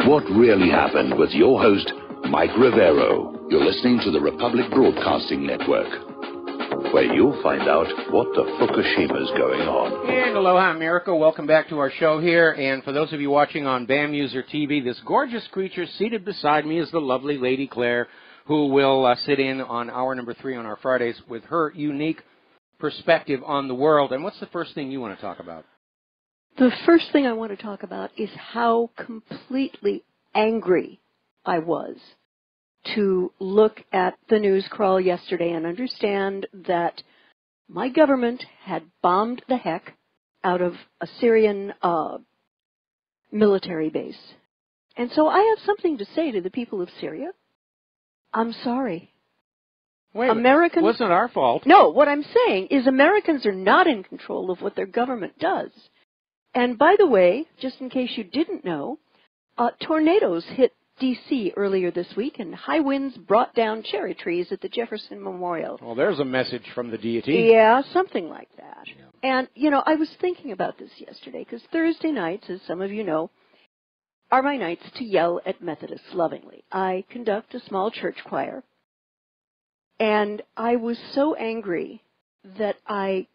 What really happened with your host, Mike Rivero. You're listening to the Republic Broadcasting Network, where you'll find out what the Fukushima's going on. And aloha, America. Welcome back to our show here. And for those of you watching on BAM User TV, this gorgeous creature seated beside me is the lovely Lady Claire, who will sit in on hour number 3 on our Fridays with her unique perspective on the world. And what's the first thing you want to talk about? The first thing I want to talk about is how completely angry I was to look at the news crawl yesterday and understand that my government had bombed the heck out of a Syrian military base. And so I have something to say to the people of Syria. I'm sorry. Wait, Americans, it wasn't our fault. No, what I'm saying is Americans are not in control of what their government does. And by the way, just in case you didn't know, tornadoes hit D.C. earlier this week, and high winds brought down cherry trees at the Jefferson Memorial. Well, there's a message from the deity. Yeah, something like that. Yeah. And, you know, I was thinking about this yesterday, because Thursday nights, as some of you know, are my nights to yell at Methodists lovingly. I conduct a small church choir, and I was so angry that I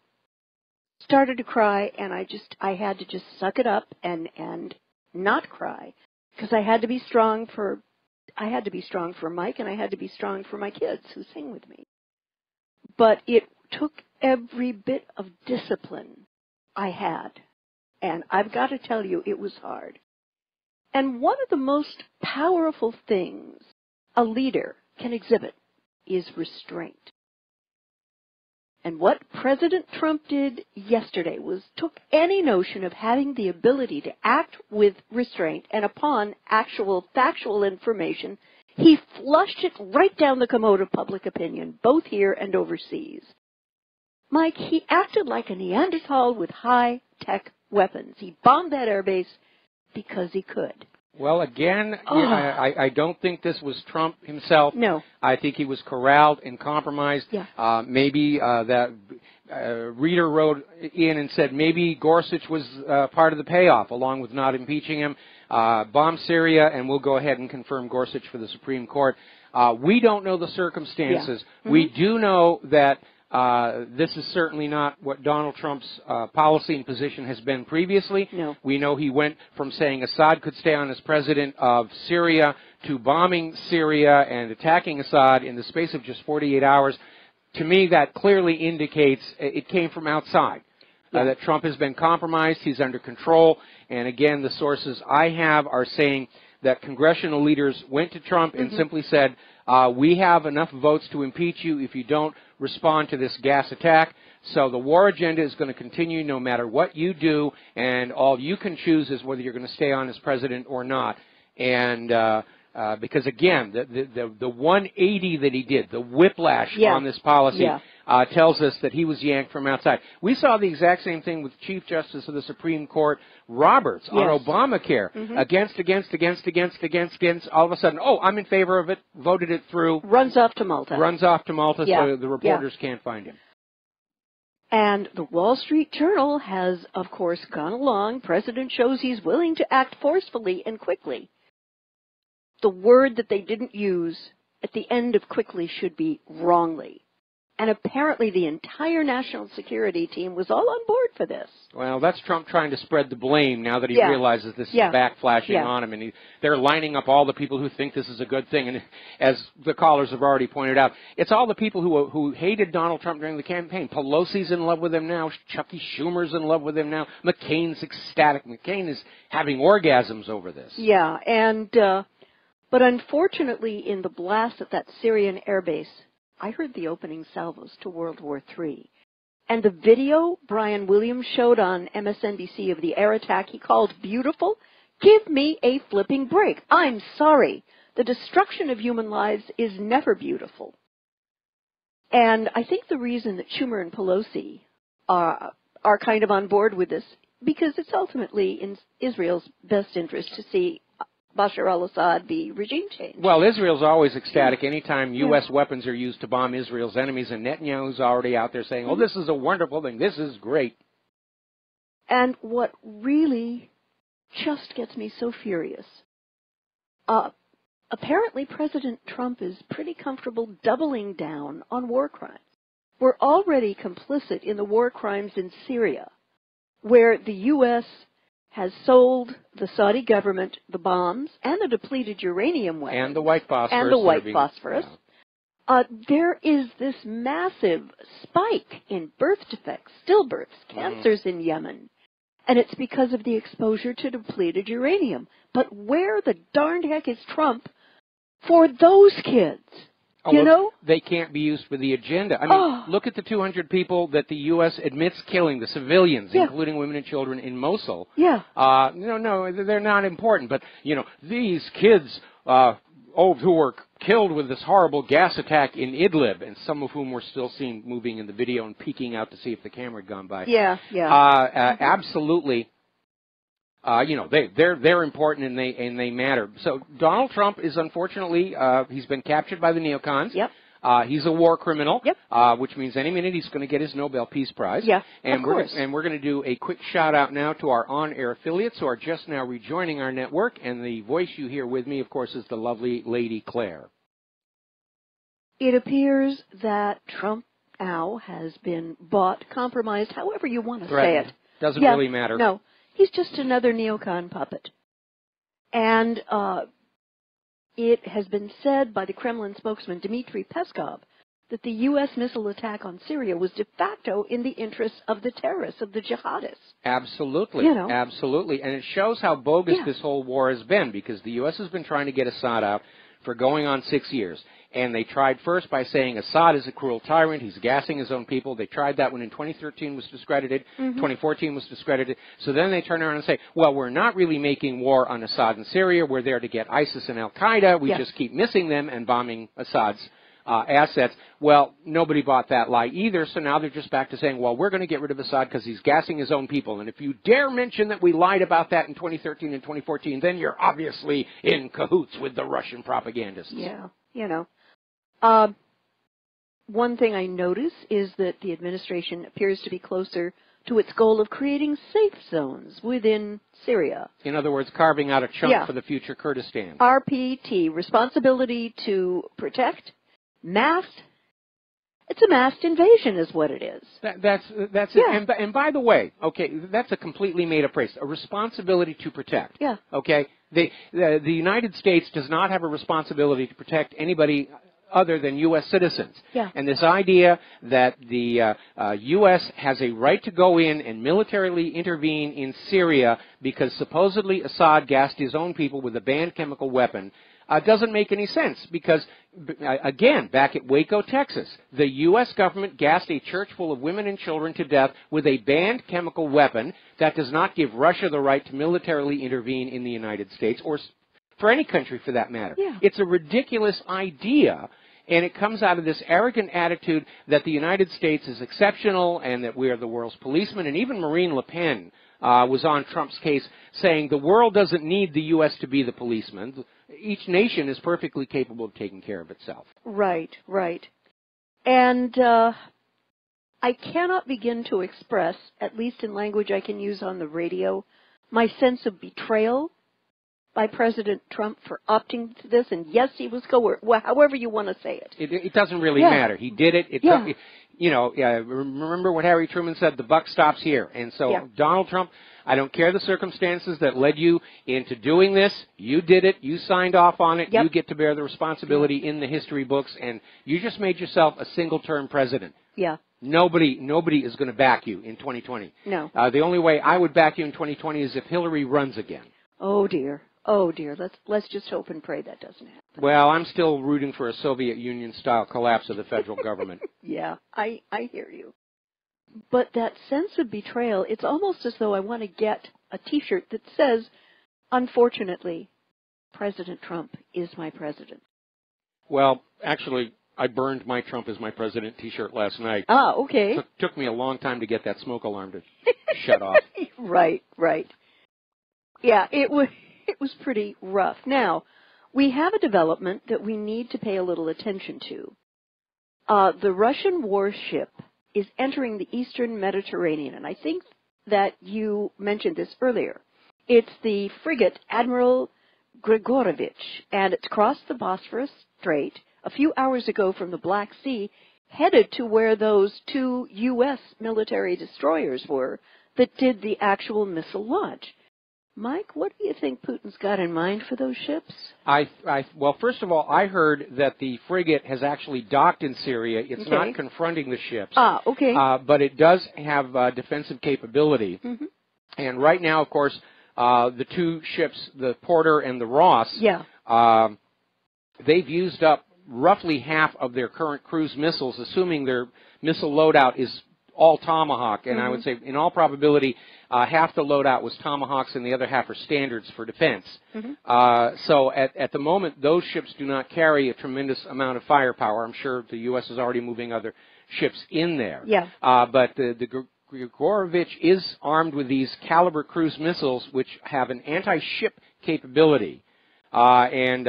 started to cry, and I had to just suck it up and not cry, because I had to be strong for Mike, and I had to be strong for my kids who sing with me. But it took every bit of discipline I had, and I've got to tell you, it was hard. And one of the most powerful things a leader can exhibit is restraint. And what President Trump did yesterday was took any notion of having the ability to act with restraint, and upon actual factual information, he flushed it right down the commode of public opinion, both here and overseas. Mike, he acted like a Neanderthal with high-tech weapons. He bombed that airbase because he could. Well, again, I don't think this was Trump himself. No. I think he was corralled and compromised. Yeah. Maybe that reader wrote in and said maybe Gorsuch was part of the payoff, along with not impeaching him. Bomb Syria, and we'll go ahead and confirm Gorsuch for the Supreme Court. We don't know the circumstances. Yeah. Mm-hmm. We do know that this is certainly not what Donald Trump's policy and position has been previously. No. We know he went from saying Assad could stay on as president of Syria to bombing Syria and attacking Assad in the space of just 48 hours. To me, that clearly indicates it came from outside, that Trump has been compromised, he's under control, and again, the sources I have are saying that congressional leaders went to Trump and simply said, we have enough votes to impeach you if you don't respond to this gas attack. So the war agenda is going to continue no matter what you do, and all you can choose is whether you're going to stay on as president or not. And because, again, the 180 that he did, the whiplash on this policy, tells us that he was yanked from outside. We saw the exact same thing with Chief Justice of the Supreme Court Roberts on Obamacare. Against. All of a sudden, I'm in favor of it, voted it through. Runs off to Malta. So the reporters can't find him. And the Wall Street Journal has, of course, gone along. President shows he's willing to act forcefully and quickly. The word that they didn't use at the end of quickly should be wrongly. And apparently the entire national security team was all on board for this. Well, that's Trump trying to spread the blame now that he realizes this is backflashing on him. And they're lining up all the people who think this is a good thing. And as the callers have already pointed out, it's all the people who hated Donald Trump during the campaign. Pelosi's in love with him now. Chucky Schumer's in love with him now. McCain's ecstatic. McCain is having orgasms over this. Yeah, and but unfortunately in the blast at that Syrian airbase, I heard the opening salvos to World War III. And the video Brian Williams showed on MSNBC of the air attack he called beautiful, give me a flipping break. I'm sorry. The destruction of human lives is never beautiful. And I think the reason that Schumer and Pelosi are kind of on board with this, because it's ultimately in Israel's best interest to see Bashar al-Assad be regime changed. Well, Israel's always ecstatic anytime U.S. weapons are used to bomb Israel's enemies, and Netanyahu's already out there saying, oh, this is a wonderful thing, this is great. And what really just gets me so furious apparently President Trump is pretty comfortable doubling down on war crimes. We're already complicit in the war crimes in Syria, where the U.S. has sold the Saudi government the bombs and the depleted uranium weapons. And the white phosphorus. And the white phosphorus. Yeah. There is this massive spike in birth defects, stillbirths, cancers in Yemen. And it's because of the exposure to depleted uranium. But where the darned heck is Trump for those kids? Oh, you know? They can't be used for the agenda. I mean, look at the 200 people that the U.S. admits killing, the civilians, including women and children in Mosul. Yeah. No, they're not important. But, you know, these kids who were killed with this horrible gas attack in Idlib, and some of whom were still seen moving in the video and peeking out to see if the camera had gone by. Yeah. Absolutely. You know, they're important and they matter. So Donald Trump is unfortunately he's been captured by the neocons. Yep. He's a war criminal. Yep. Which means any minute he's going to get his Nobel Peace Prize. Yeah. And of course. we're going to do a quick shout out now to our on-air affiliates who are just now rejoining our network. And the voice you hear with me, of course, is the lovely Lady Claire. It appears that Trump now has been bought, compromised, however you want to say it. Doesn't really matter. No. He's just another neocon puppet. And it has been said by the Kremlin spokesman Dmitry Peskov that the U.S. missile attack on Syria was de facto in the interests of the terrorists, of the jihadists. Absolutely. You know. Absolutely. And it shows how bogus this whole war has been, because the U.S. has been trying to get Assad out for going on 6 years. And they tried first by saying Assad is a cruel tyrant, he's gassing his own people. They tried that when in 2013 was discredited, 2014 was discredited. So then they turn around and say, well, we're not really making war on Assad and Syria, we're there to get ISIS and Al-Qaeda, we just keep missing them and bombing Assad's assets. Well, nobody bought that lie either, so now they're just back to saying, well, we're going to get rid of Assad because he's gassing his own people. And if you dare mention that we lied about that in 2013 and 2014, then you're obviously in cahoots with the Russian propagandists. Yeah, you know. One thing I notice is that the administration appears to be closer to its goal of creating safe zones within Syria. In other words, carving out a chunk for the future Kurdistan. RPT, responsibility to protect, massed. It's a massed invasion is what it is. That's it. And by the way, okay, that's a completely made-up phrase, a responsibility to protect. Yeah. Okay? The United States does not have a responsibility to protect anybody other than U.S. citizens. Yeah. And this idea that the U.S. has a right to go in and militarily intervene in Syria because supposedly Assad gassed his own people with a banned chemical weapon doesn't make any sense, because, again, back at Waco, Texas, the U.S. government gassed a church full of women and children to death with a banned chemical weapon. That does not give Russia the right to militarily intervene in the United States, or for any country for that matter. Yeah. It's a ridiculous idea, and it comes out of this arrogant attitude that the United States is exceptional and that we are the world's policeman. And even Marine Le Pen was on Trump's case saying the world doesn't need the U.S. to be the policeman. Each nation is perfectly capable of taking care of itself. Right, right. And I cannot begin to express, at least in language I can use on the radio, my sense of betrayal by President Trump for opting to this. And yes, he was however you want to say it. It doesn't really matter. He did it. Remember what Harry Truman said, the buck stops here. And so Donald Trump, I don't care the circumstances that led you into doing this. You did it. You signed off on it. You get to bear the responsibility in the history books. And you just made yourself a single-term president. Yeah. Nobody is going to back you in 2020. No. The only way I would back you in 2020 is if Hillary runs again. Oh, dear. Oh, dear. Let's just hope and pray that doesn't happen. Well, I'm still rooting for a Soviet Union-style collapse of the federal government. Yeah, I hear you. But that sense of betrayal, it's almost as though I want to get a T-shirt that says, unfortunately, President Trump is my president. Well, actually, I burned my Trump is my president T-shirt last night. Ah, okay. Took me a long time to get that smoke alarm to shut off. Right. Yeah, it was pretty rough. Now, we have a development that we need to pay a little attention to. The Russian warship is entering the eastern Mediterranean, and I think that you mentioned this earlier. It's the frigate Admiral Grigorovich, and it's crossed the Bosphorus Strait a few hours ago from the Black Sea, headed to where those 2 U.S. military destroyers were that did the actual missile launch. Mike, what do you think Putin's got in mind for those ships? Well, first of all, I heard that the frigate has actually docked in Syria. It's not confronting the ships. Okay. But it does have defensive capability. Mm-hmm. And right now, of course, the 2 ships, the Porter and the Ross, they've used up roughly half of their current cruise missiles, assuming their missile loadout is all Tomahawk. And I would say, in all probability, half the loadout was Tomahawks and the other half are Standards for defense. So at the moment, those ships do not carry a tremendous amount of firepower. I'm sure the U.S. is already moving other ships in there. But the Grigorovich is armed with these caliber cruise missiles, which have an anti-ship capability. And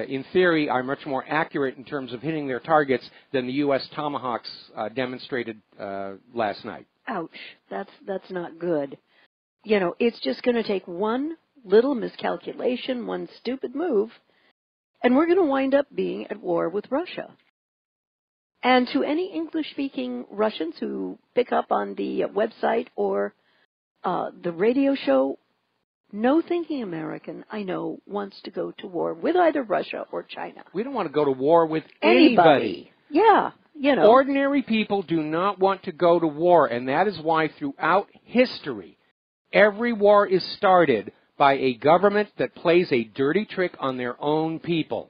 in theory, are much more accurate in terms of hitting their targets than the U.S. Tomahawks demonstrated last night. Ouch. That's not good. You know, it's just going to take one little miscalculation, one stupid move, and we're going to wind up being at war with Russia. And to any English-speaking Russians who pick up on the website or the radio show, no thinking American, I know, wants to go to war with either Russia or China. We don't want to go to war with anybody. Yeah, you know. Ordinary people do not want to go to war, and that is why throughout history, every war is started by a government that plays a dirty trick on their own people.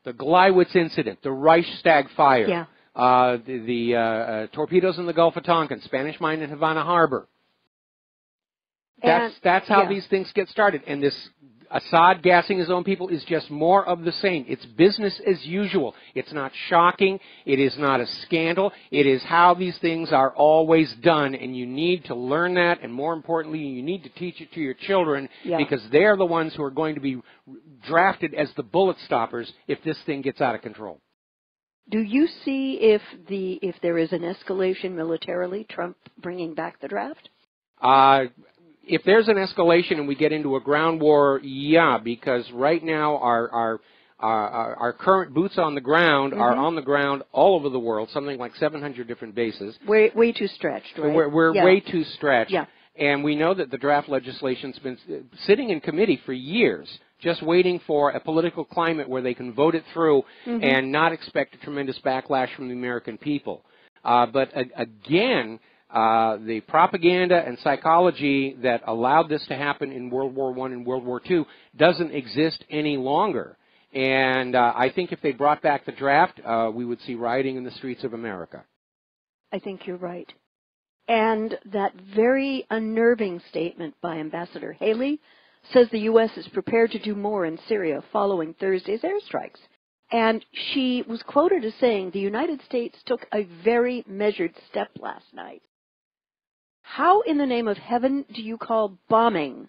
The Gleiwitz incident, the Reichstag fire, the torpedoes in the Gulf of Tonkin, Spanish mine in Havana Harbor. That's how these things get started. And this Assad gassing his own people is just more of the same. It's business as usual. It's not shocking. It is not a scandal. It is how these things are always done, and you need to learn that, and more importantly, you need to teach it to your children because they're the ones who are going to be drafted as the bullet stoppers if this thing gets out of control. Do you see if there is an escalation militarily, Trump bringing back the draft? If there's an escalation and we get into a ground war, because right now our current boots on the ground are on the ground all over the world, something like 700 different bases. Way too stretched, right? We're way too stretched. And we know that the draft legislation's been sitting in committee for years, just waiting for a political climate where they can vote it through and not expect a tremendous backlash from the American people. But again, the propaganda and psychology that allowed this to happen in World War I and World War II doesn't exist any longer. And I think if they brought back the draft, we would see rioting in the streets of America. I think you're right. And that very unnerving statement by Ambassador Haley says the U.S. is prepared to do more in Syria following Thursday's airstrikes. And she was quoted as saying the United States took a very measured step last night. How in the name of heaven do you call bombing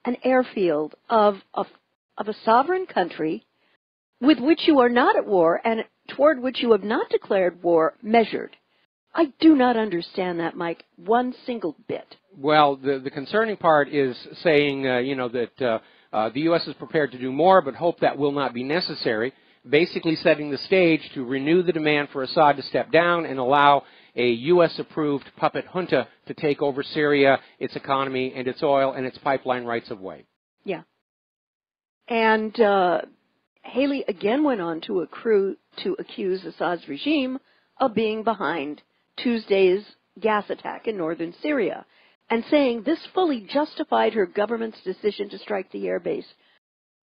an airfield of a sovereign country with which you are not at war and toward which you have not declared war measured? I do not understand that, Mike, one single bit. Well, the concerning part is saying, that the U.S. is prepared to do more, but hope that will not be necessary, basically setting the stage to renew the demand for Assad to step down and allow a U.S.-approved puppet junta to take over Syria, its economy, and its oil, and its pipeline rights of way. Yeah. And Haley again went on to accuse Assad's regime of being behind Tuesday's gas attack in northern Syria, and saying this fully justified her government's decision to strike the airbase.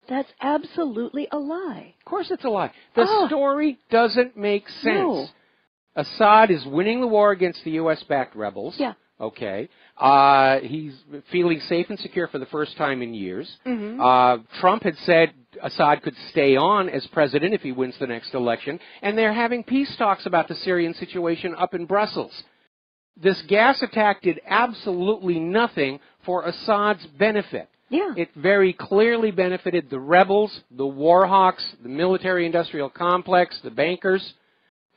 That's absolutely a lie. Of course it's a lie. The story doesn't make sense. No. Assad is winning the war against the U.S.-backed rebels. Yeah. Okay. He's feeling safe and secure for the first time in years. Trump had said Assad could stay on as president if he wins the next election, and they're having peace talks about the Syrian situation up in Brussels. This gas attack did absolutely nothing for Assad's benefit. Yeah. It very clearly benefited the rebels, the war hawks, the military-industrial complex, the bankers.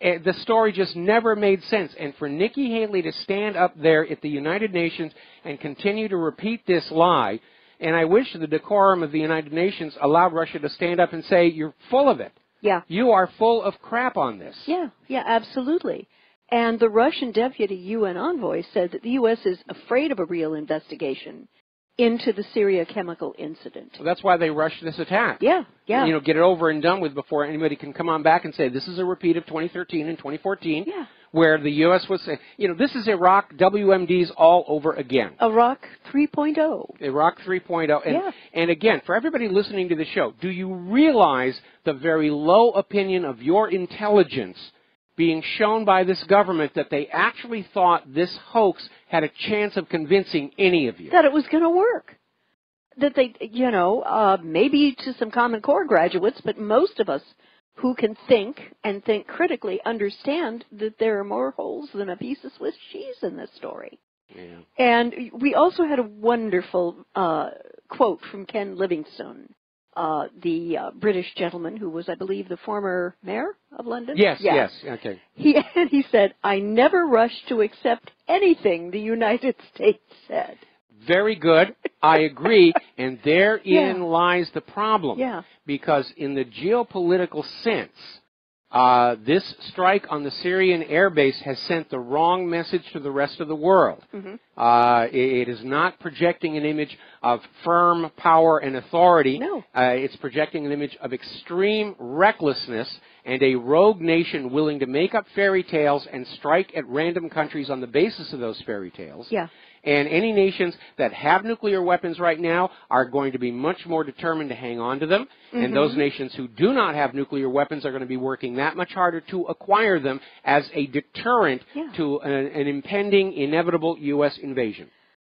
The story just never made sense. And for Nikki Haley to stand up there at the United Nations and continue to repeat this lie, And I wish the decorum of the United Nations allowed Russia to stand up and say, you're full of it. Yeah. You are full of crap on this. Yeah, absolutely. And the Russian deputy UN envoy said that the U.S. is afraid of a real investigation into the Syria chemical incident. So that's why they rushed this attack. Yeah. You know, get it over and done with before anybody can come on back and say this is a repeat of 2013 and 2014, where the U.S. was saying, you know, this is Iraq WMDs all over again. Iraq 3.0. Iraq 3.0. And again, for everybody listening to the show, do you realize the very low opinion of your intelligence being shown by this government that they actually thought this hoax had a chance of convincing any of you? That it was going to work. That they, you know, maybe to some Common Core graduates, but most of us who can think and think critically understand that there are more holes than a piece of Swiss cheese in this story. Yeah. And we also had a wonderful quote from Ken Livingstone, the British gentleman who was, I believe, the former mayor of London. Yes, okay. He said, "I never rush to accept anything the United States said." Very good. I agree. And therein lies the problem. Yeah. Because in the geopolitical sense, this strike on the Syrian airbase has sent the wrong message to the rest of the world. It is not projecting an image of firm power and authority. No. It's projecting an image of extreme recklessness and a rogue nation willing to make up fairy tales and strike at random countries on the basis of those fairy tales. Yeah. And any nations that have nuclear weapons right now are going to be much more determined to hang on to them. And those nations who do not have nuclear weapons are going to be working that much harder to acquire them as a deterrent to an impending, inevitable U.S. invasion.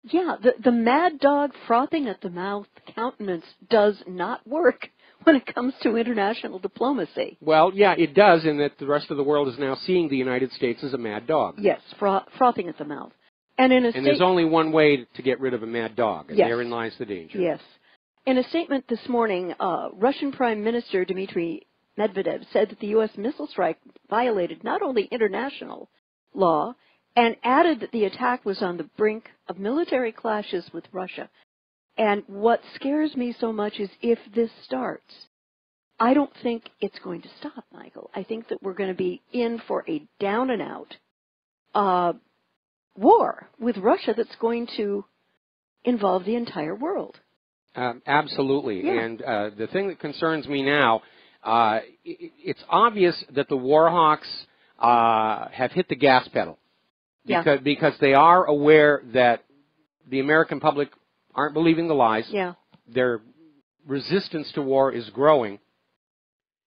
Yeah, the mad dog frothing at the mouth countenance does not work when it comes to international diplomacy. Well, yeah, it does, in that the rest of the world is now seeing the United States as a mad dog. Yes, frothing at the mouth. And there's only one way to get rid of a mad dog, and therein lies the danger. Yes. In a statement this morning, Russian Prime Minister Dmitry Medvedev said that the U.S. missile strike violated not only international law, and added that the attack was on the brink of military clashes with Russia. And what scares me so much is if this starts, I don't think it's going to stop, Michael. I think that we're going to be in for a down-and-out war with Russia that's going to involve the entire world. Absolutely. Yeah. And the thing that concerns me now, it's obvious that the Warhawks have hit the gas pedal. Because they are aware that the American public aren't believing the lies. Yeah. Their resistance to war is growing.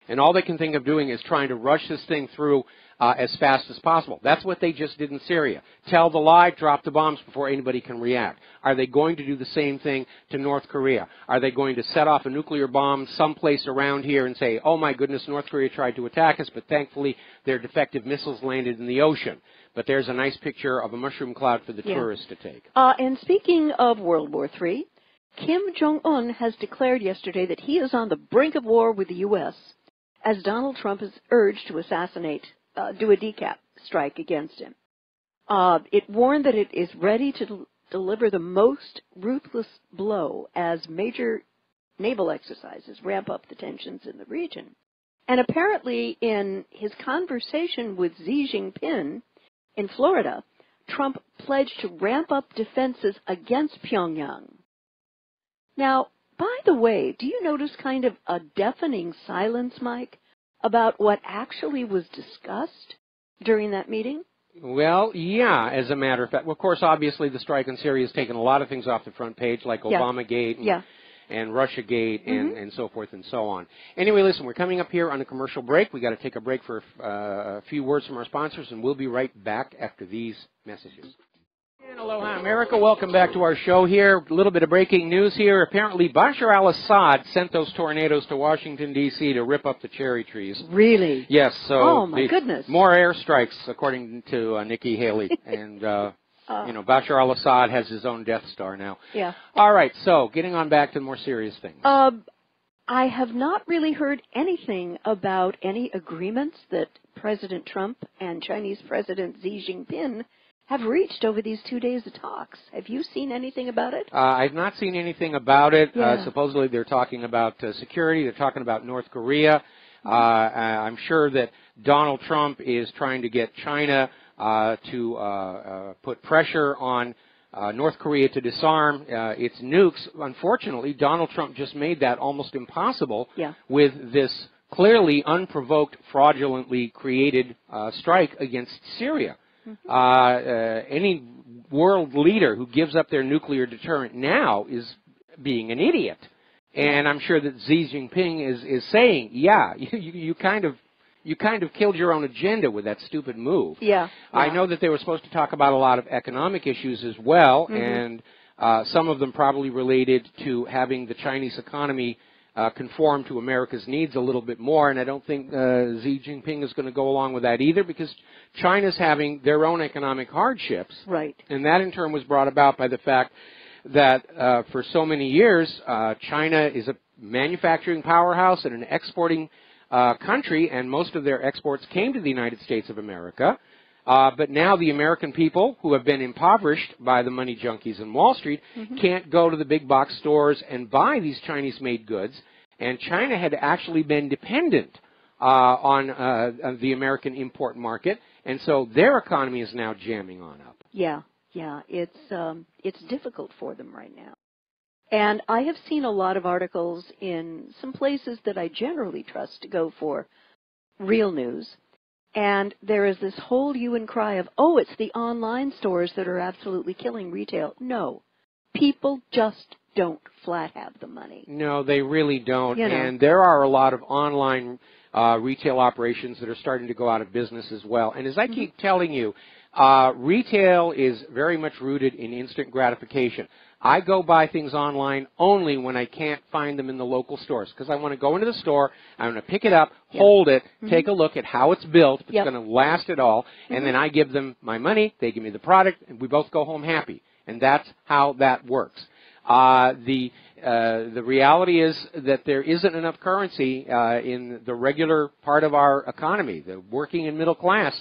And all they can think of doing is trying to rush this thing through as fast as possible. That's what they just did in Syria. Tell the lie, drop the bombs before anybody can react. Are they going to do the same thing to North Korea? Are they going to set off a nuclear bomb someplace around here and say, oh my goodness, North Korea tried to attack us, but thankfully their defective missiles landed in the ocean? But there's a nice picture of a mushroom cloud for the tourists to take. And speaking of World War III, Kim Jong-un has declared yesterday that he is on the brink of war with the U.S., as Donald Trump has urged to assassinate, do a decap strike against him. It warned that it is ready to deliver the most ruthless blow as major naval exercises ramp up the tensions in the region. And apparently in his conversation with Xi Jinping in Florida, Trump pledged to ramp up defenses against Pyongyang. Now, by the way, do you notice kind of a deafening silence, Mike, about what actually was discussed during that meeting? Well, yeah, as a matter of fact. Well, of course, obviously, the strike in Syria has taken a lot of things off the front page, like Obamagate and Russiagate and so forth and so on. Anyway, listen, we're coming up here on a commercial break. We've got to take a break for a few words from our sponsors, and we'll be right back after these messages. And aloha, America. Welcome back to our show here. A little bit of breaking news here. Apparently, Bashar al-Assad sent those tornadoes to Washington, D.C. to rip up the cherry trees. Really? Yes. So oh, my goodness. More airstrikes, according to Nikki Haley. And, you know, Bashar al-Assad has his own Death Star now. Yeah. All right. So getting on back to the more serious things. I have not really heard anything about any agreements that President Trump and Chinese President Xi Jinping have reached over these 2 days of talks. Have you seen anything about it? I've not seen anything about it. Yeah. Supposedly they're talking about security. They're talking about North Korea. I'm sure that Donald Trump is trying to get China to put pressure on North Korea to disarm its nukes. Unfortunately, Donald Trump just made that almost impossible with this clearly unprovoked, fraudulently created strike against Syria. Any world leader who gives up their nuclear deterrent now is being an idiot. And I'm sure that Xi Jinping is saying, yeah, you kind of killed your own agenda with that stupid move. Yeah. I know that they were supposed to talk about a lot of economic issues as well, and some of them probably related to having the Chinese economy conform to America's needs a little bit more, and I don't think Xi Jinping is going to go along with that either, because China's having their own economic hardships. Right. And that in turn was brought about by the fact that for so many years, China is a manufacturing powerhouse and an exporting country, and most of their exports came to the United States of America. But now the American people, who have been impoverished by the money junkies in Wall Street, can't go to the big box stores and buy these Chinese-made goods. And China had actually been dependent on the American import market, and so their economy is now jamming on up. Yeah, it's difficult for them right now. And I have seen a lot of articles in some places that I generally trust to go for real news. And there is this whole hue and cry of, oh, it's the online stores that are absolutely killing retail. No, people just don't flat have the money. No, they really don't. You know. And there are a lot of online retail operations that are starting to go out of business as well. And as I keep telling you, retail is very much rooted in instant gratification. I go buy things online only when I can't find them in the local stores, because I want to go into the store, I want to pick it up, hold it, take a look at how it's built, if it's going to last at all, and then I give them my money, they give me the product, and we both go home happy. And that's how that works. The reality is that there isn't enough currency in the regular part of our economy, the working and middle class.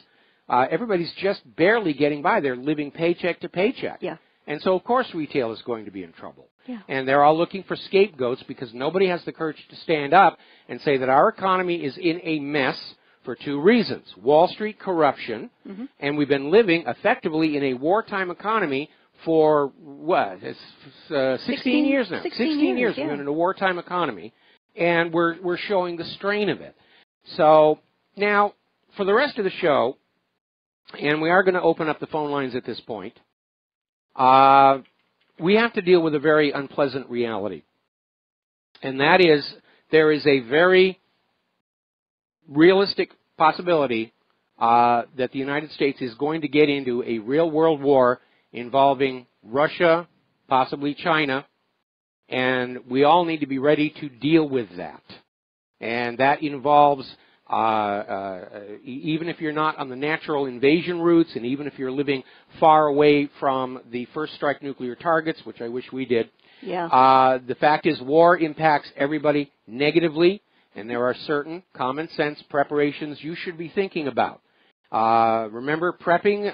Everybody's just barely getting by. They're living paycheck to paycheck. Yeah. And so, of course, retail is going to be in trouble. Yeah. And they're all looking for scapegoats because nobody has the courage to stand up and say that our economy is in a mess for two reasons. Wall Street corruption, and we've been living effectively in a wartime economy for, what, 16 years now. 16 years we've been in a wartime economy, and we're showing the strain of it. So now, for the rest of the show, and we are going to open up the phone lines at this point, we have to deal with a very unpleasant reality. And that is, there is a very realistic possibility that the United States is going to get into a real world war involving Russia, possibly China, and we all need to be ready to deal with that. And that involves even if you're not on the natural invasion routes, and even if you're living far away from the first strike nuclear targets, which I wish we did, the fact is war impacts everybody negatively, and there are certain common sense preparations you should be thinking about. Remember, prepping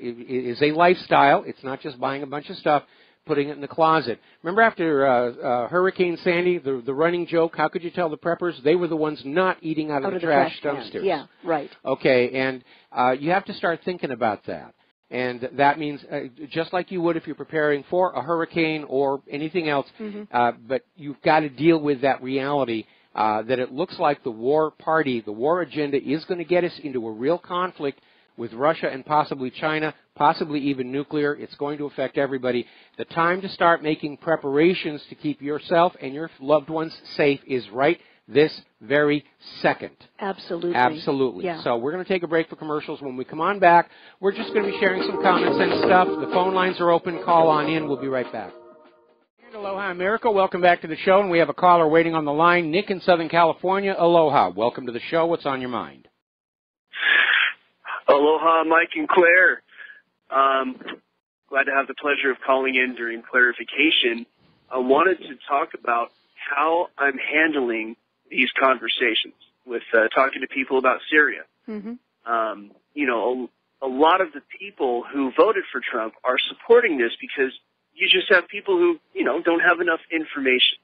is a lifestyle. It's not just buying a bunch of stuff, putting it in the closet. Remember after Hurricane Sandy, the running joke, how could you tell the preppers? They were the ones not eating out of the trash dumpsters. Yeah, right. Okay, and you have to start thinking about that. And that means just like you would if you're preparing for a hurricane or anything else, but you've got to deal with that reality that it looks like the war party, the war agenda is going to get us into a real conflict with Russia and possibly China, possibly even nuclear. It's going to affect everybody. The time to start making preparations to keep yourself and your loved ones safe is right this very second. Absolutely. Absolutely. Yeah. So we're going to take a break for commercials. When we come on back, we're just going to be sharing some common sense stuff. The phone lines are open. Call on in. We'll be right back. And aloha, America. Welcome back to the show. And we have a caller waiting on the line, Nick in Southern California. Aloha. Welcome to the show. What's on your mind? Aloha, Mike and Claire. Glad to have the pleasure of calling in during clarification. I wanted to talk about how I'm handling these conversations with talking to people about Syria. You know, a lot of the people who voted for Trump are supporting this because you just have people who, don't have enough information.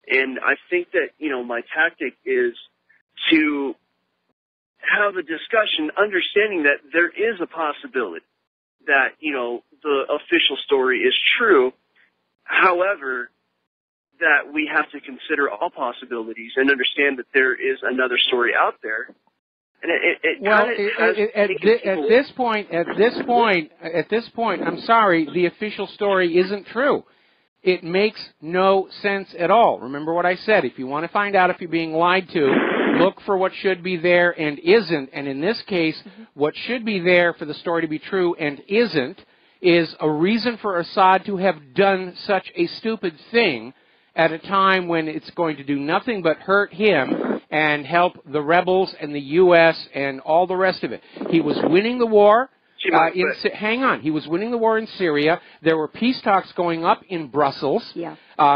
And I think that, my tactic is to have a discussion understanding that there is a possibility that, the official story is true. However, that we have to consider all possibilibilities and understand that there is another story out there. And at this point, I'm sorry, the official story isn't true. It makes no sense at all. Remember what I said. If you want to find out if you're being lied to, look for what should be there and isn't. And in this case, what should be there for the story to be true and isn't is a reason for Assad to have done such a stupid thing at a time when it's going to do nothing but hurt him and help the rebels and the U.S. and all the rest of it. He was winning the war. Hang on. He was winning the war in Syria. There were peace talks going up in Brussels. Yeah.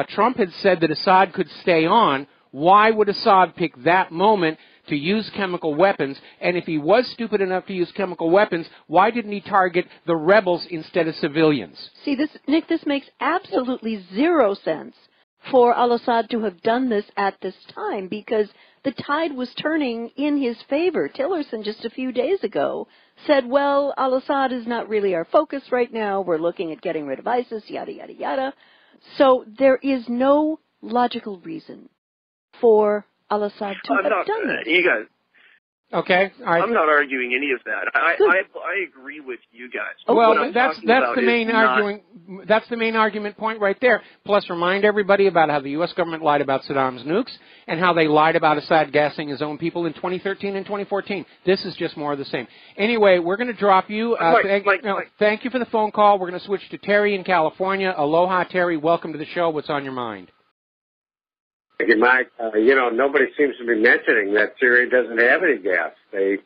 Trump had said that Assad could stay on. Why would Assad pick that moment to use chemical weapons? And if he was stupid enough to use chemical weapons, why didn't he target the rebels instead of civilians? See, Nick, this makes absolutely zero sense for al-Assad to have done this at this time because the tide was turning in his favor. Tillerson just a few days ago said, well, al-Assad is not really our focus right now. We're looking at getting rid of ISIS, yada, yada, yada. So there is no logical reason for al-Assad to have done this. You guys. Okay. All right. I'm not arguing any of that. I agree with you guys. Well, that's the main argument point right there. Plus, remind everybody about how the U.S. government lied about Saddam's nukes and how they lied about Assad gassing his own people in 2013 and 2014. This is just more of the same. Anyway, we're going to drop you. Thank you for the phone call. We're going to switch to Terry in California. Aloha, Terry. Welcome to the show. What's on your mind? Thank you, Mike. Nobody seems to be mentioning that Syria doesn't have any gas. They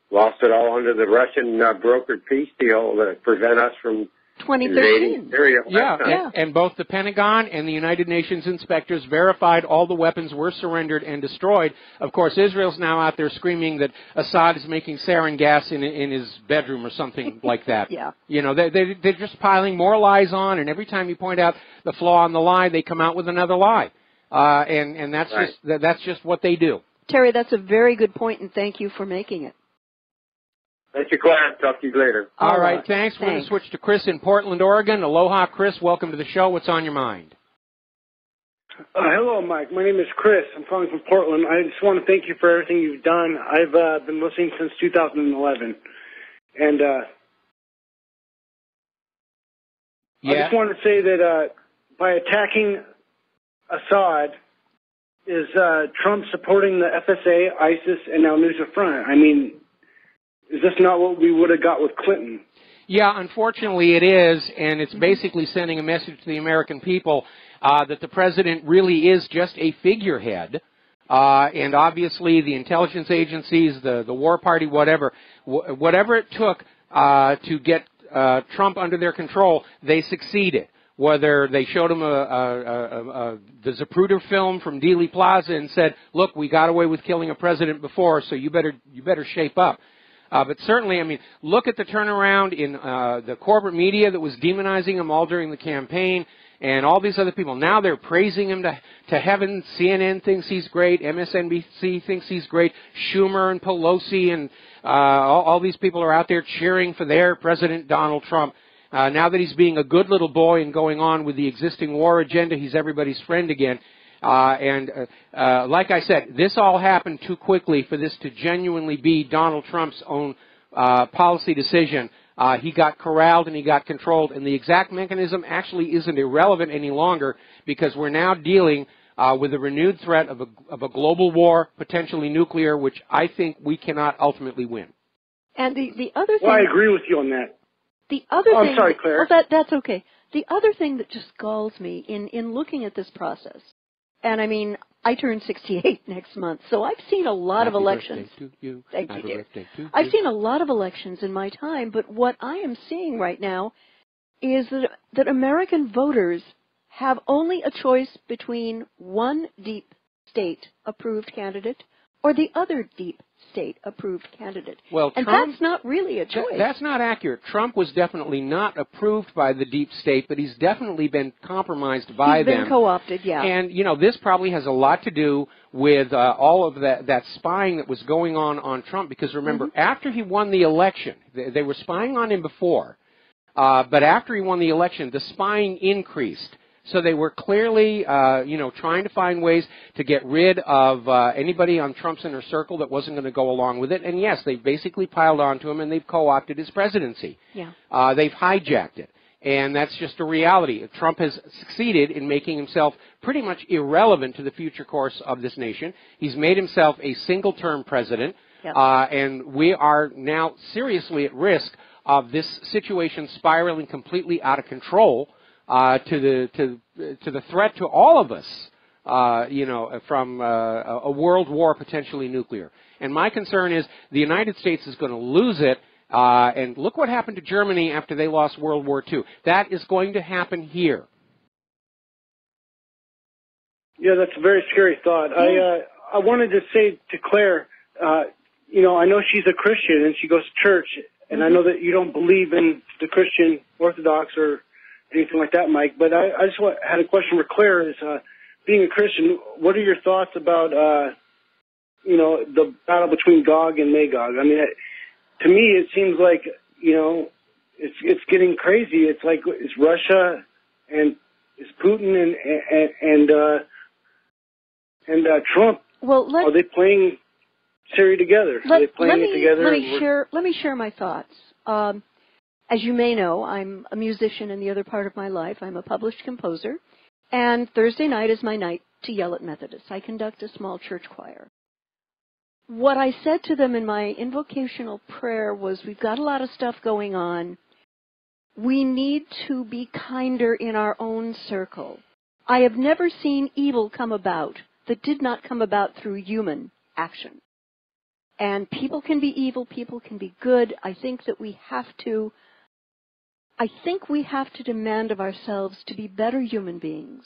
lost it all under the Russian brokered peace deal that prevent us from 2013. Syria. Yeah. And both the Pentagon and the United Nations inspectors verified all the weapons were surrendered and destroyed. Of course, Israel's now out there screaming that Assad is making sarin gas in his bedroom or something like that. Yeah. They're just piling more lies on, and every time you point out the flaw in the lie, they come out with another lie. And that's right. That's just what they do. Terry, that's a very good point, and thank you for making it. Thank you, Claire. Talk to you later. All right, thanks. We're going to switch to Chris in Portland, Oregon. Aloha, Chris. Welcome to the show. What's on your mind? Hello, Mike. My name is Chris. I'm calling from Portland. I just want to thank you for everything you've done. I've been listening since 2011. And I just wanted to say that by attacking Assad, is Trump supporting the FSA, ISIS, and now Nusra Front? I mean, is this not what we would have got with Clinton? Yeah, unfortunately it is, and it's basically sending a message to the American people that the president really is just a figurehead, and obviously the intelligence agencies, the War Party, whatever it took to get Trump under their control, they succeeded. Whether they showed him the Zapruder film from Dealey Plaza and said, look, we got away with killing a president before, so you better shape up. But certainly, I mean, look at the turnaround in the corporate media that was demonizing him all during the campaign, and all these other people. Now they're praising him to heaven. CNN thinks he's great. MSNBC thinks he's great. Schumer and Pelosi and all these people are out there cheering for their President Donald Trump. Now that he's being a good little boy and going on with the existing war agenda, he's everybody's friend again. Like I said, this all happened too quickly for this to genuinely be Donald Trump's own policy decision. He got corralled and he got controlled, and the exact mechanism actually isn't irrelevant any longer because we're now dealing with a renewed threat of a global war, potentially nuclear, which I think we cannot ultimately win. And the other thing... Well, I agree with you on that. The other thing... I'm sorry, Claire. Well, that's okay. The other thing that just galls me in looking at this process, and I mean, I turn 68 next month, so I've seen a lot of elections. Happy birthday to you. Thank Happy you. birthday to I've you. seen a lot of elections in my time, but what I am seeing right now is that American voters have only a choice between one deep state approved candidate or the other deep state-approved candidate. Well, and Trump, that's not really a choice. That's not accurate. Trump was definitely not approved by the deep state, but he's definitely been compromised by them. He's been co-opted, yeah. And, this probably has a lot to do with all of that spying that was going on Trump, because remember, after he won the election, they were spying on him before, but after he won the election, the spying increased. So they were clearly, trying to find ways to get rid of anybody on Trump's inner circle that wasn't going to go along with it. And yes, they basically piled onto him and they've co-opted his presidency. Yeah. They've hijacked it. And that's just a reality. Trump has succeeded in making himself pretty much irrelevant to the future course of this nation. He's made himself a single-term president. Yep. And we are now seriously at risk of this situation spiraling completely out of control. To the threat to all of us, from a world war, potentially nuclear. And my concern is the United States is going to lose it. And look what happened to Germany after they lost World War II. That is going to happen here. Yeah, that's a very scary thought. I wanted to say to Claire, I know she's a Christian and she goes to church, and I know that you don't believe in the Christian Orthodox or anything like that, Mike, but I just had a question for Claire. Is being a Christian, what are your thoughts about the battle between Gog and Magog? I mean, to me, it seems like it's getting crazy. It's like it's Russia and it's Putin and Trump. Well, are they playing Syria together? Are they playing it together? Let me share my thoughts. As you may know, I'm a musician in the other part of my life. I'm a published composer, and Thursday night is my night to yell at Methodists. I conduct a small church choir. What I said to them in my invocational prayer was, we've got a lot of stuff going on. We need to be kinder in our own circle. I have never seen evil come about that did not come about through human action. And people can be evil, people can be good. I think we have to demand of ourselves to be better human beings,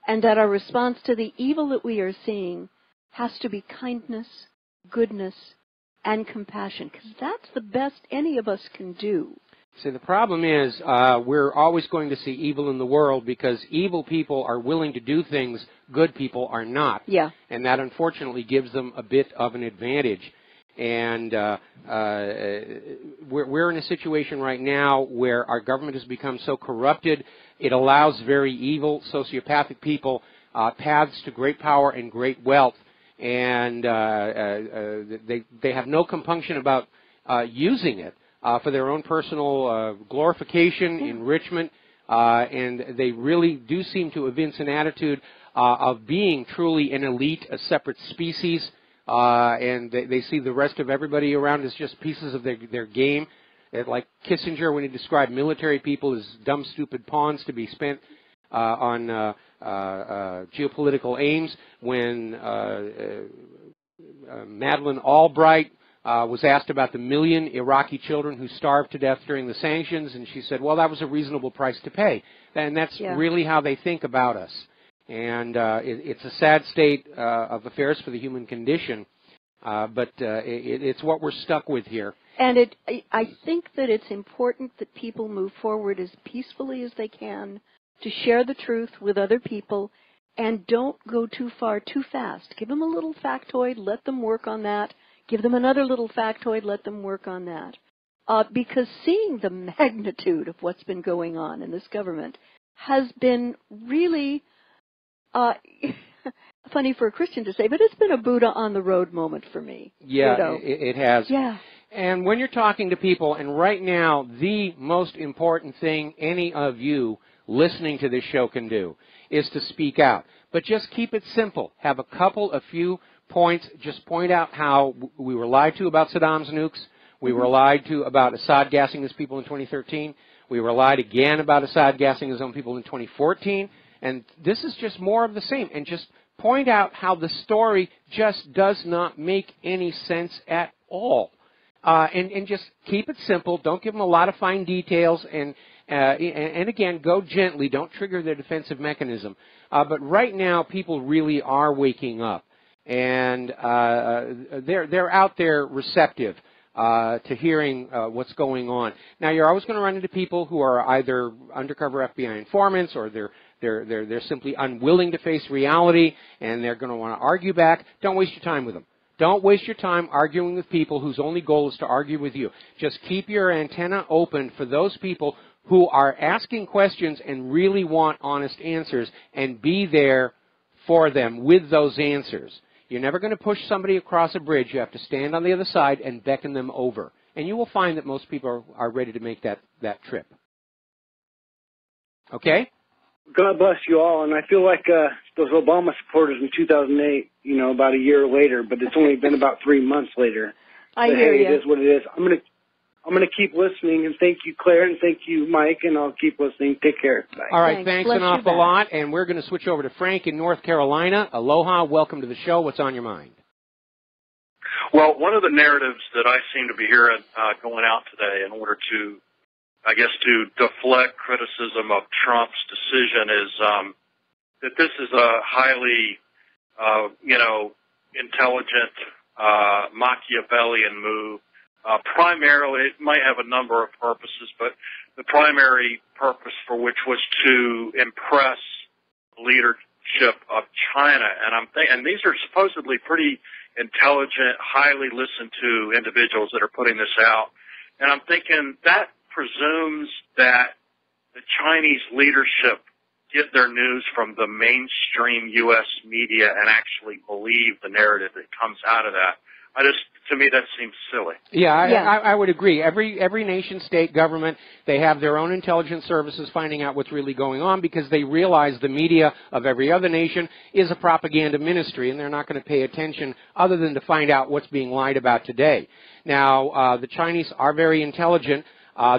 and that our response to the evil that we are seeing has to be kindness, goodness, and compassion, because that's the best any of us can do. See, the problem is we're always going to see evil in the world because evil people are willing to do things good people are not. Yeah. And that unfortunately gives them a bit of an advantage. And we're in a situation right now where our government has become so corrupted, it allows very evil, sociopathic people paths to great power and great wealth. And they have no compunction about using it for their own personal glorification, enrichment, and they really do seem to evince an attitude of being truly an elite, a separate species. And they see the rest of everybody around as just pieces of their game. Like Kissinger, when he described military people as dumb, stupid pawns to be spent on geopolitical aims. When Madeleine Albright was asked about the 1 million Iraqi children who starved to death during the sanctions, and she said, well, that was a reasonable price to pay. And that's really how they think about us. And it's a sad state of affairs for the human condition, but it's what we're stuck with here. And I think that it's important that people move forward as peacefully as they can to share the truth with other people, and don't go too far too fast. Give them a little factoid, let them work on that. Give them another little factoid, let them work on that. Because seeing the magnitude of what's been going on in this government has been really funny for a Christian to say, but it's been a Buddha on the road moment for me. Yeah, it has. Yeah. And when you're talking to people, and right now the most important thing any of you listening to this show can do is to speak out. But just keep it simple. Have a few points. Just point out how we were lied to about Saddam's nukes. We were lied to about Assad gassing his people in 2013. We were lied again about Assad gassing his own people in 2014. And this is just more of the same. And just point out how the story just does not make any sense at all. And just keep it simple. Don't give them a lot of fine details. And again, go gently. Don't trigger their defensive mechanism. But right now, people really are waking up. and they're out there receptive to hearing what's going on. Now, you're always going to run into people who are either undercover FBI informants, or they're simply unwilling to face reality, and they're going to want to argue back. Don't waste your time with them. Don't waste your time arguing with people whose only goal is to argue with you. Just keep your antenna open for those people who are asking questions and really want honest answers, and be there for them with those answers. You're never going to push somebody across a bridge. You have to stand on the other side and beckon them over. And you will find that most people are ready to make that trip. Okay? God bless you all. And I feel like those Obama supporters in 2008, about a year later, but it's only been about 3 months later. I hear you. It is what it is. I'm gonna keep listening, and thank you, Claire, and thank you, Mike, and I'll keep listening. Take care. Bye. All right, thanks an awful lot, and we're going to switch over to Frank in North Carolina. Aloha, welcome to the show. What's on your mind? Well, one of the narratives that I seem to be hearing going out today in order to, I guess, to deflect criticism of Trump's decision is that this is a highly, intelligent Machiavellian move. Primarily, it might have a number of purposes, but the primary purpose for which was to impress leadership of China. And these are supposedly pretty intelligent, highly listened to individuals that are putting this out. And I'm thinking that presumes that the Chinese leadership get their news from the mainstream U.S. media and actually believe the narrative that comes out of that. To me, that seems silly. Yeah, I would agree. Every nation, state, government, they have their own intelligence services finding out what's really going on, because they realize the media of every other nation is a propaganda ministry, and they're not going to pay attention other than to find out what's being lied about today. Now, the Chinese are very intelligent.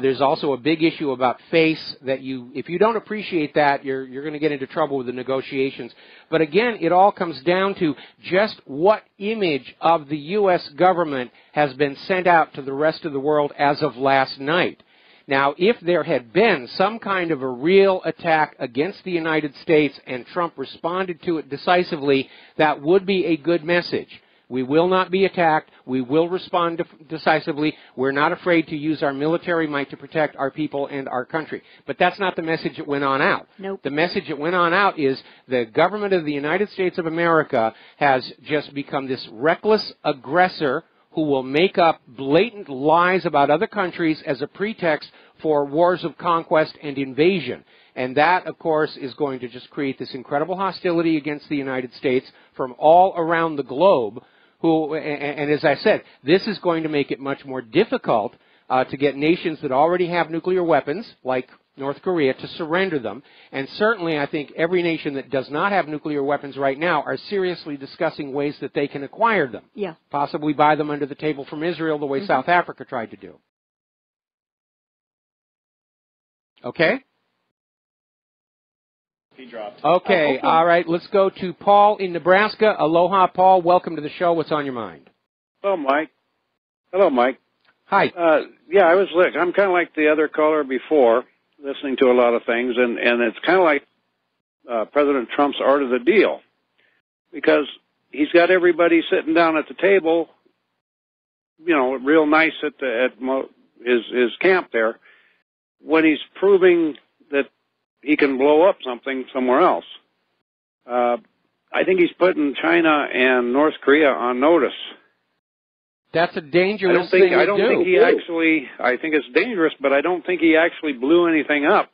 There's also a big issue about face that if you don't appreciate that, you're going to get into trouble with the negotiations. But again, it all comes down to just what image of the U.S. government has been sent out to the rest of the world as of last night. Now, if there had been some kind of a real attack against the United States and Trump responded to it decisively, that would be a good message. We will not be attacked. We will respond decisively. We're not afraid to use our military might to protect our people and our country. But that's not the message that went on out. Nope. The message that went on out is the government of the United States of America has just become this reckless aggressor who will make up blatant lies about other countries as a pretext for wars of conquest and invasion. And that, of course, is going to just create this incredible hostility against the United States from all around the globe. And as I said, this is going to make it much more difficult to get nations that already have nuclear weapons, like North Korea, to surrender them. And certainly, I think every nation that does not have nuclear weapons right now are seriously discussing ways that they can acquire them. Yeah. Possibly buy them under the table from Israel, the way South Africa tried to do. Okay? He dropped. Okay, all right. Let's go to Paul in Nebraska. Aloha, Paul. Welcome to the show. What's on your mind? Hello, Mike. Hello, Mike. Hi. I'm kind of like the other caller before, listening to a lot of things, and it's kind of like President Trump's art of the deal, because he's got everybody sitting down at the table, real nice at his camp there, when he's proving that he can blow up something somewhere else. I think he's putting China and North Korea on notice. That's a dangerous thing to do. I think it's dangerous, but I don't think he actually blew anything up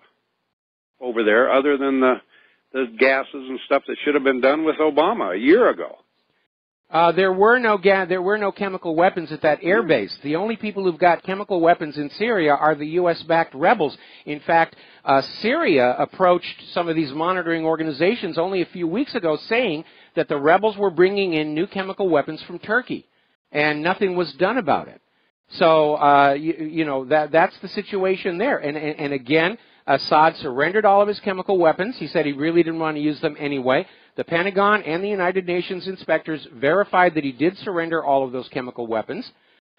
over there other than the gases and stuff that should have been done with Obama a year ago. There were no chemical weapons at that air base. The only people who've got chemical weapons in Syria are the U.S.-backed rebels. In fact, Syria approached some of these monitoring organizations only a few weeks ago saying that the rebels were bringing in new chemical weapons from Turkey, and nothing was done about it. So, that's the situation there. And again, Assad surrendered all of his chemical weapons. He said he really didn't want to use them anyway. The Pentagon and the United Nations inspectors verified that he did surrender all of those chemical weapons.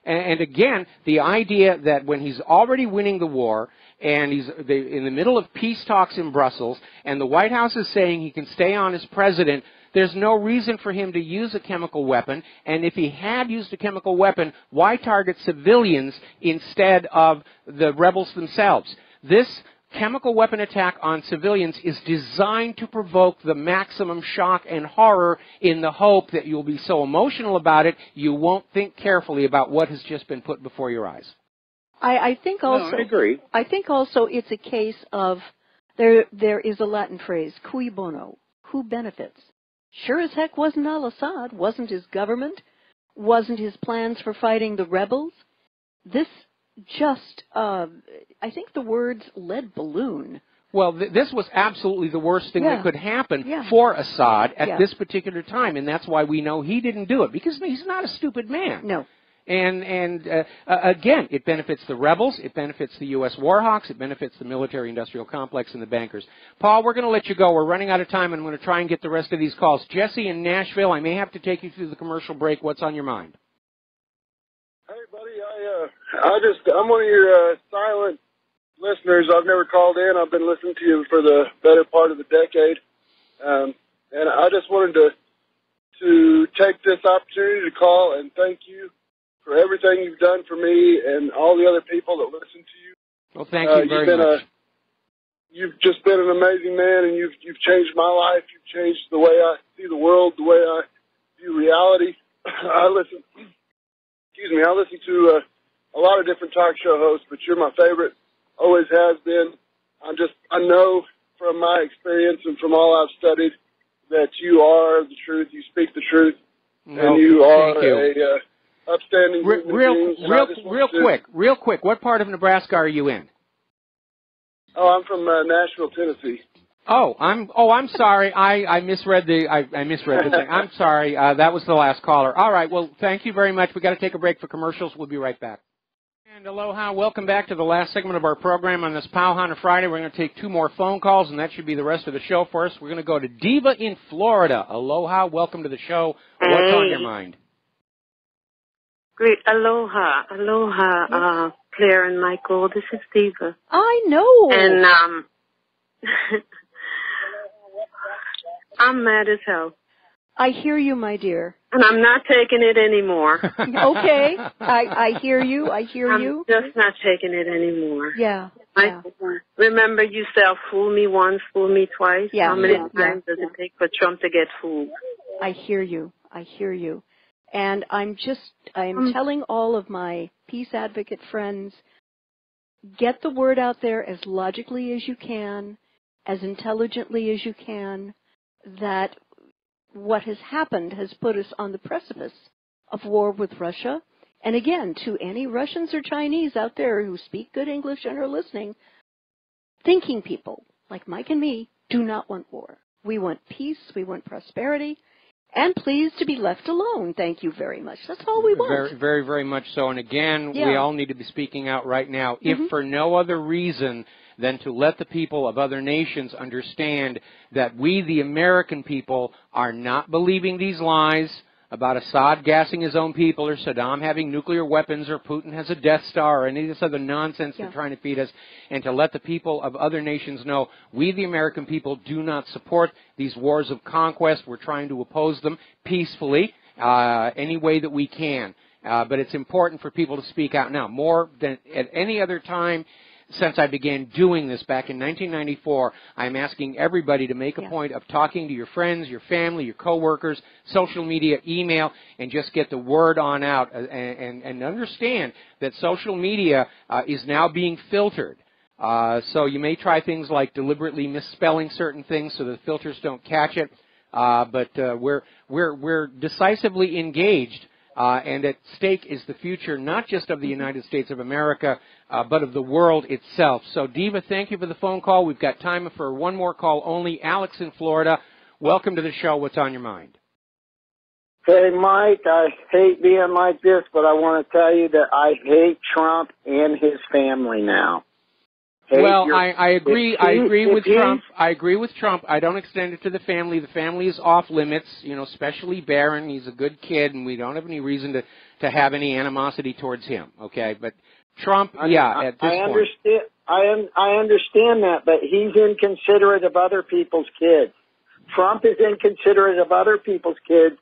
And again, the idea that when he's already winning the war and he's in the middle of peace talks in Brussels and the White House is saying he can stay on as president, There's no reason for him to use a chemical weapon, and if he had used a chemical weapon, why target civilians instead of the rebels themselves? This chemical weapon attack on civilians is designed to provoke the maximum shock and horror in the hope that you'll be so emotional about it, you won't think carefully about what has just been put before your eyes. I think also, I agree. I think also it's a case of, there is a Latin phrase, cui bono, who benefits. Sure as heck wasn't al-Assad, wasn't his government, wasn't his plans for fighting the rebels. This just, I think the words lead balloon. Well, this was absolutely the worst thing that could happen Yeah. for Assad at Yeah. this particular time, and that's why we know he didn't do it, because he's not a stupid man. No. And again, it benefits the rebels, it benefits the U.S. warhawks, it benefits the military-industrial complex and the bankers. Paul, we're going to let you go. We're running out of time, and I'm going to try and get the rest of these calls. Jesse in Nashville, I may have to take you through the commercial break. What's on your mind? Hey, buddy, I'm one of your silent listeners. I've never called in. I've been listening to you for the better part of the decade. And I just wanted to take this opportunity to call and thank you for everything you've done for me and all the other people that listen to you. Well, thank you very much. You've just been an amazing man, and you've changed my life. You've changed the way I see the world, the way I view reality. I listen to a lot of different talk show hosts, but you're my favorite. Always has been. I know from my experience and from all I've studied that you are the truth. You speak the truth, and you are a upstanding human being. Real quick. What part of Nebraska are you in? Oh, I'm from Nashville, Tennessee. I'm sorry. I misread the thing. I'm sorry. That was the last caller. All right. Well, thank you very much. We got to take a break for commercials. We'll be right back. And aloha. Welcome back to the last segment of our program on this Pauhana Friday. We're going to take 2 more phone calls, and that should be the rest of the show for us. We're going to go to Diva in Florida. Aloha. Welcome to the show. What's on your mind? Great. Aloha, Claire and Michael. This is Diva. I know. And I'm mad as hell. I hear you, my dear. And I'm not taking it anymore. Okay. I hear you. I'm just not taking it anymore. Yeah. Remember you said, fool me once, fool me twice? Yeah. How many times does it take for Trump to get fooled? I hear you. And I'm telling all of my peace advocate friends, get the word out there as logically as you can, as intelligently as you can, that what has happened has put us on the precipice of war with Russia. And again, to any Russians or Chinese out there who speak good English and are listening, thinking people like Mike and me do not want war. We want peace, we want prosperity, and please to be left alone. Thank you very much. That's all we want. Very, very, very much so. And again, we all need to be speaking out right now, if for no other reason than to let the people of other nations understand that we, the American people, are not believing these lies about Assad gassing his own people or Saddam having nuclear weapons or Putin has a Death Star or any of this other nonsense they're trying to feed us, and to let the people of other nations know we, the American people, do not support these wars of conquest. We're trying to oppose them peacefully any way that we can. But it's important for people to speak out now. More than at any other time since I began doing this back in 1994, I'm asking everybody to make a point of talking to your friends, your family, your coworkers, social media, email, and just get the word on out and understand that social media is now being filtered. So you may try things like deliberately misspelling certain things so the filters don't catch it. But we're decisively engaged. And at stake is the future not just of the United States of America, but of the world itself. So, Diva, thank you for the phone call. We've got time for 1 more call only. Alex in Florida, welcome to the show. What's on your mind? Hey, Mike, I hate being like this, but I want to tell you that I hate Trump and his family now. I agree with Trump. I agree with Trump. I don't extend it to the family. The family is off limits, especially Barron. He's a good kid, and we don't have any reason to have any animosity towards him, okay? But Trump, at this point. I understand that, but he's inconsiderate of other people's kids. Trump is inconsiderate of other people's kids,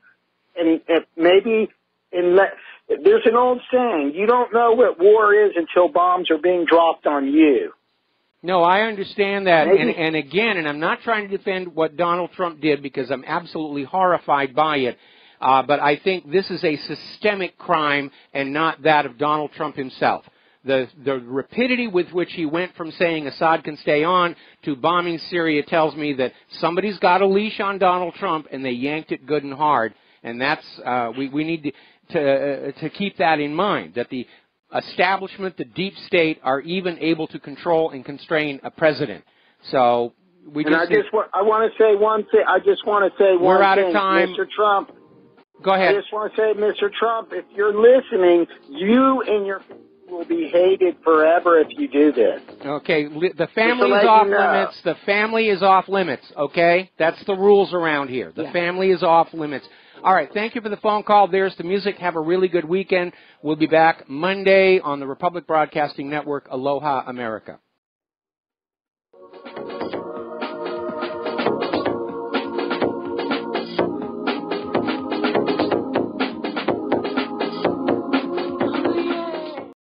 and maybe there's an old saying, you don't know what war is until bombs are being dropped on you. No, I understand that, and again, and I'm not trying to defend what Donald Trump did because I'm absolutely horrified by it, but I think this is a systemic crime and not that of Donald Trump himself. The rapidity with which he went from saying Assad can stay on to bombing Syria tells me that somebody's got a leash on Donald Trump and they yanked it good and hard, and that's we need to keep that in mind, that the establishment, the deep state, are even able to control and constrain a president. So we just. I want to say one thing. I just want to say one thing. We're out of time, Mr. Trump. Go ahead. I just want to say, Mr. Trump, if you're listening, you and your family will be hated forever if you do this. Okay, the family is off limits. The family is off limits. Okay, that's the rules around here. The family is off limits. All right, thank you for the phone call. There's the music. Have a really good weekend. We'll be back Monday on the Republic Broadcasting Network. Aloha, America.